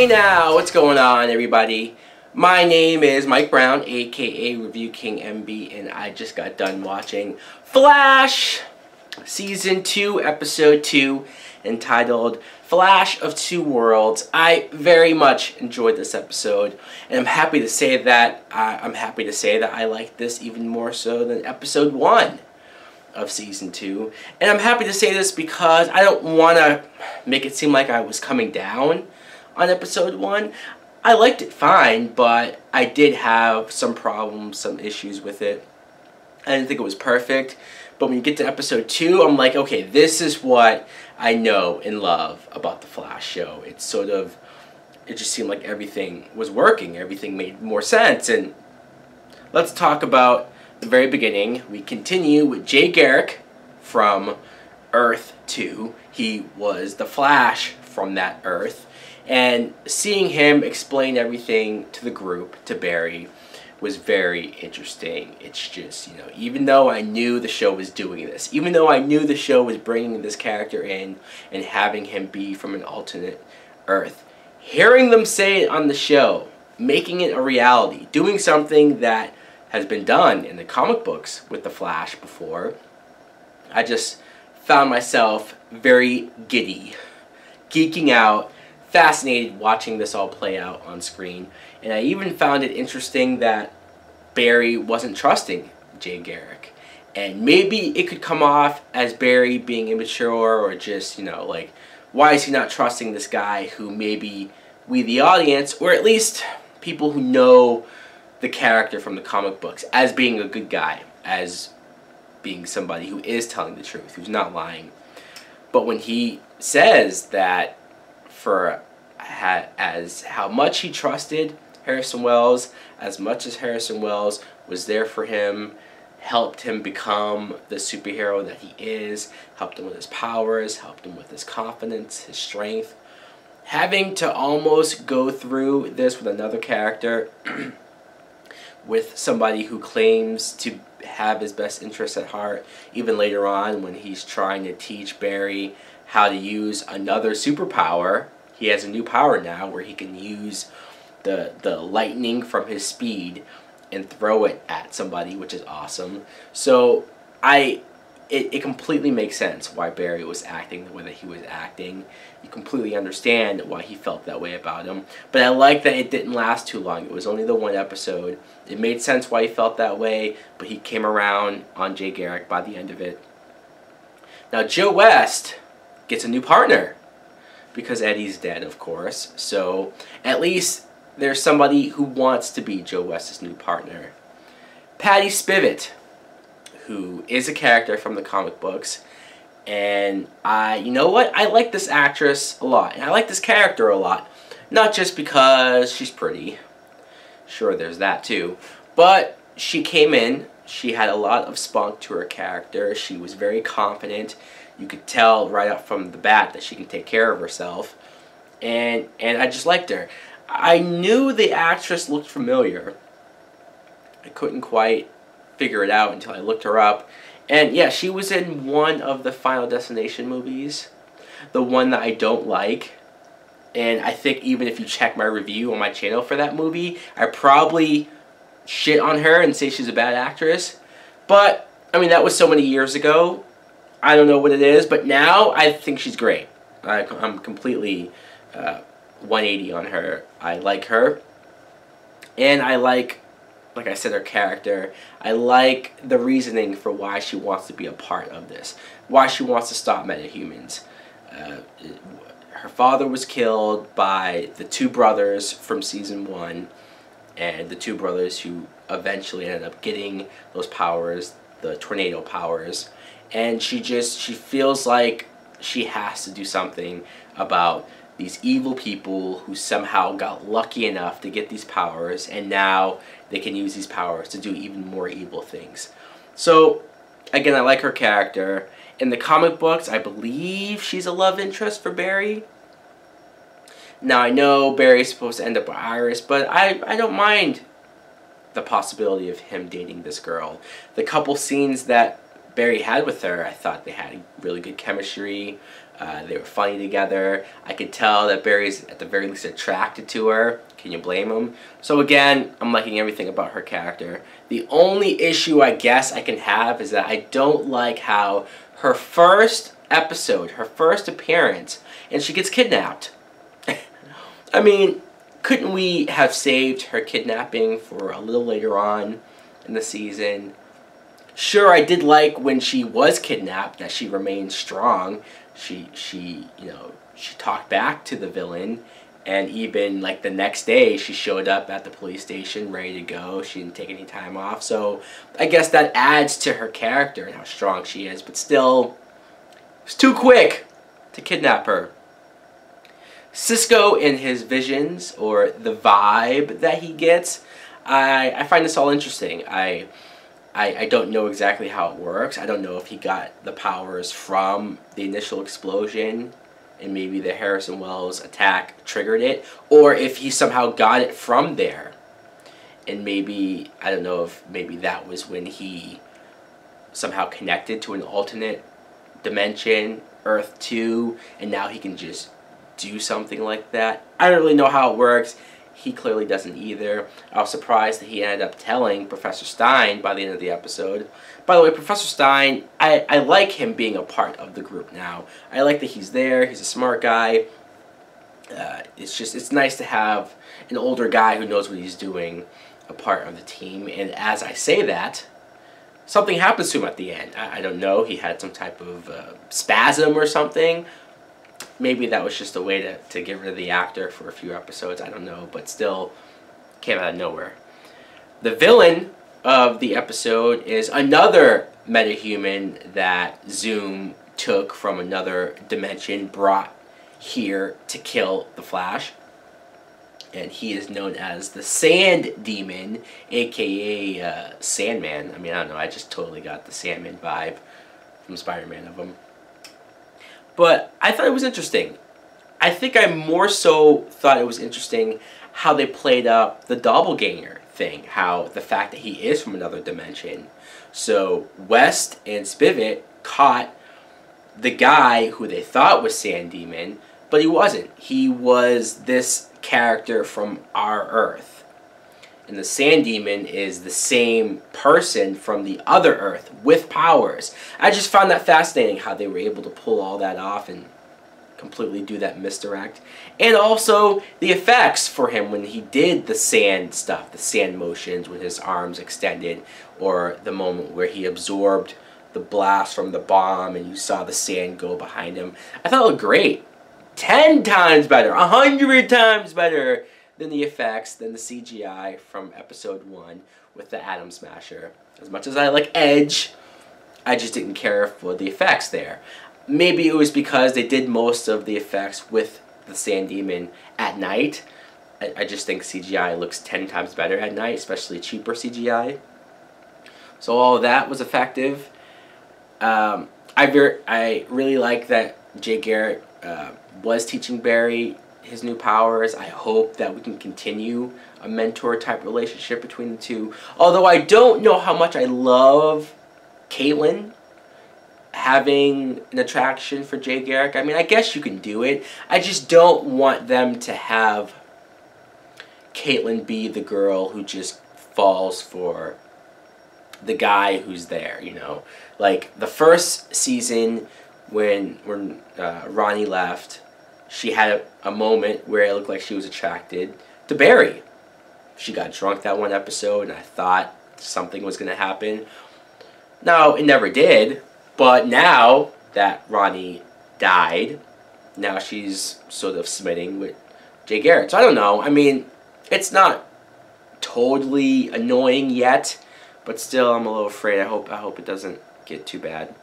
Hey now, what's going on everybody? My name is Mike Brown, aka ReviewKingMB, and I just got done watching Flash Season 2, Episode 2, entitled Flash of Two Worlds. I very much enjoyed this episode, and I'm happy to say that I liked this even more so than Episode 1 of Season 2. And I'm happy to say this because I don't want to make it seem like I was coming down on Episode 1. I liked it fine, but I did have some problems, some issues with it. I didn't think it was perfect, but when you get to Episode 2, I'm like, okay, this is what I know and love about the Flash show. It just seemed like everything was working, everything made more sense. And let's talk about the very beginning. We continue with Jay Garrick from Earth 2. He was the Flash from that Earth. And seeing him explain everything to the group, to Barry, was very interesting. It's just, even though I knew the show was doing this, even though I knew the show was bringing this character in and having him be from an alternate Earth, hearing them say it on the show, making it a reality, doing something that has been done in the comic books with the Flash before, I just found myself very giddy, geeking out, fascinated watching this all play out on screen. And I even found it interesting that Barry wasn't trusting Jay Garrick. And maybe it could come off as Barry being immature or just, like, why is he not trusting this guy who maybe we, the audience, or at least people who know the character from the comic books, as being a good guy, as being somebody who is telling the truth, who's not lying. But when he says that as how much he trusted Harrison Wells, as much as Harrison Wells was there for him, helped him become the superhero that he is, helped him with his powers, helped him with his confidence, his strength, having to almost go through this with another character, with somebody who claims to have his best interests at heart, even later on when he's trying to teach Barry how to use another superpower. He has a new power now where he can use the lightning from his speed and throw it at somebody, which is awesome. So it completely makes sense why Barry was acting the way that he was acting. You completely understand why he felt that way about him. But I like that it didn't last too long. It was only the one episode. It made sense why he felt that way, but he came around on Jay Garrick by the end of it. Now Joe West gets a new partner, because Eddie's dead, of course. So at least there's somebody who wants to be Joe West's new partner. Patty Spivot, who is a character from the comic books. And you know what? I like this actress a lot. And I like this character a lot. Not just because she's pretty. Sure, there's that too. But she came in. She had a lot of spunk to her character. She was very confident. You could tell right up from the bat that she can take care of herself. And I just liked her. I knew the actress looked familiar. I couldn't quite figure it out until I looked her up. And yeah, she was in one of the Final Destination movies. The one that I don't like. And I think even if you check my review on my channel for that movie, I probably shit on her and say she's a bad actress. But, I mean, that was so many years ago. I don't know what it is, but now I think she's great. I'm completely 180 on her. I like her. And I like I said, her character. I like the reasoning for why she wants to be a part of this. Why she wants to stop metahumans. Her father was killed by the two brothers from Season 1. And the two brothers who eventually ended up getting those powers, the tornado powers. And she feels like she has to do something about these evil people who somehow got lucky enough to get these powers, and now they can use these powers to do even more evil things. So, again, I like her character. In the comic books, I believe she's a love interest for Barry. Now, I know Barry's supposed to end up with Iris, but I don't mind the possibility of him dating this girl. The couple scenes that Barry had with her, I thought they had really good chemistry. They were funny together. I could tell that Barry's at the very least attracted to her. Can you blame him? So again, I'm liking everything about her character. The only issue I guess I can have is that I don't like how her first episode, her first appearance, and she gets kidnapped. I mean, couldn't we have saved her kidnapping for a little later on in the season? Sure, I did like when she was kidnapped that she remained strong. She talked back to the villain, and even like the next day she showed up at the police station ready to go. She didn't take any time off. So I guess that adds to her character and how strong she is, but still, it's too quick to kidnap her. Cisco and his visions, or the vibe that he gets, I find this all interesting. I don't know exactly how it works. I don't know if he got the powers from the initial explosion and maybe the Harrison Wells attack triggered it, or if he somehow got it from there. And maybe, I don't know if maybe that was when he somehow connected to an alternate dimension, Earth 2, and now he can just do something like that. I don't really know how it works. He clearly doesn't either. I was surprised that he ended up telling Professor Stein by the end of the episode. By the way, Professor Stein, I like him being a part of the group now. I like that he's there. He's a smart guy. It's nice to have an older guy who knows what he's doing a part of the team. And as I say that, something happens to him at the end. I don't know. He had some type of spasm or something. Maybe that was just a way to get rid of the actor for a few episodes. I don't know. But still, came out of nowhere. The villain of the episode is another metahuman that Zoom took from another dimension, brought here to kill the Flash. And he is known as the Sand Demon, aka Sandman. I mean, I don't know, I just totally got the Sandman vibe from Spider-Man of him. But I thought it was interesting. I think I more so thought it was interesting how they played up the doppelganger thing, how the fact that he is from another dimension. So West and Spivot caught the guy who they thought was Sand Demon, but he wasn't. He was this character from our Earth. And the Sand Demon is the same person from the other Earth with powers. I just found that fascinating how they were able to pull all that off and completely do that misdirect. And also the effects for him when he did the sand stuff, the sand motions with his arms extended, or the moment where he absorbed the blast from the bomb and you saw the sand go behind him. I thought it looked great. 10 times better, 100 times better than the effects, than the CGI from episode 1 with the Atom Smasher. As much as I like Edge, I just didn't care for the effects there. Maybe it was because they did most of the effects with the Sand Demon at night. I just think CGI looks 10 times better at night, especially cheaper CGI. So all of that was effective. I really like that Jay Garrick was teaching Barry his new powers. I hope that we can continue a mentor-type relationship between the two. Although I don't know how much I love Caitlin having an attraction for Jay Garrick. I mean, I guess you can do it. I just don't want them to have Caitlin be the girl who just falls for the guy who's there, you know. Like, the first season when Ronnie left, she had a moment where it looked like she was attracted to Barry. She got drunk that one episode, and I thought something was going to happen. No, it never did. But now that Ronnie died, now she's sort of smitten with Jay Garrick. So I don't know. I mean, it's not totally annoying yet, but still I'm a little afraid. I hope it doesn't get too bad.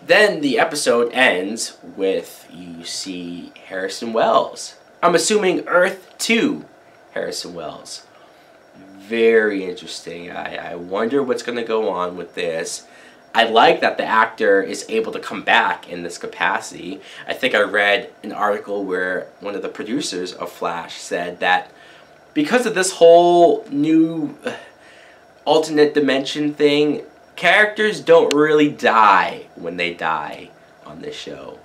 Then the episode ends with you see Harrison Wells. I'm assuming Earth 2 Harrison Wells. Very interesting. I wonder what's going to go on with this. I like that the actor is able to come back in this capacity. I think I read an article where one of the producers of Flash said that because of this whole new alternate dimension thing, characters don't really die when they die on this show,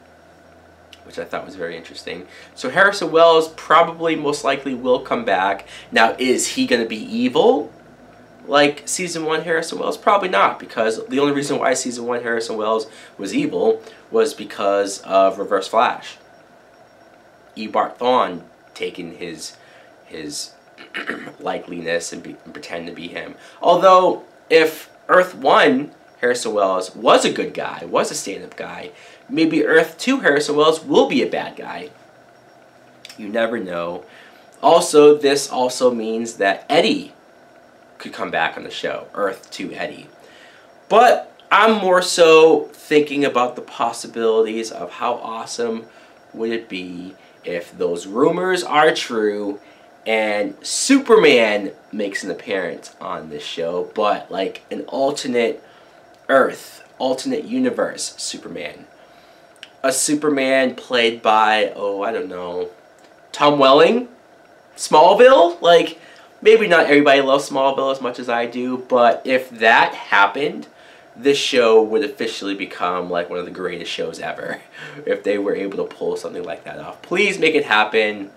which I thought was very interesting. So Harrison Wells probably most likely will come back. Now, is he going to be evil like Season 1 Harrison Wells? Probably not, because the only reason why Season 1 Harrison Wells was evil was because of Reverse Flash. E. Bart Thawne taking his likeliness and pretend to be him. Although, if Earth 1 Harrison Wells was a good guy, was a stand-up guy, maybe Earth 2 Harrison Wells will be a bad guy. You never know. Also, this also means that Eddie could come back on the show. Earth 2 Eddie. But I'm more so thinking about the possibilities of how awesome would it be if those rumors are true and Superman makes an appearance on this show, but like an alternate Earth, alternate universe Superman. A Superman played by, oh, I don't know, Tom Welling? Smallville? Like, maybe not everybody loves Smallville as much as I do, but if that happened, this show would officially become like one of the greatest shows ever. If they were able to pull something like that off. Please make it happen.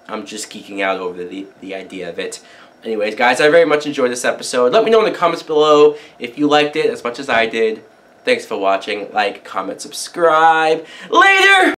I'm just geeking out over the idea of it. Anyways, guys, I very much enjoyed this episode. Let me know in the comments below if you liked it as much as I did. Thanks for watching. Like, comment, subscribe. Later!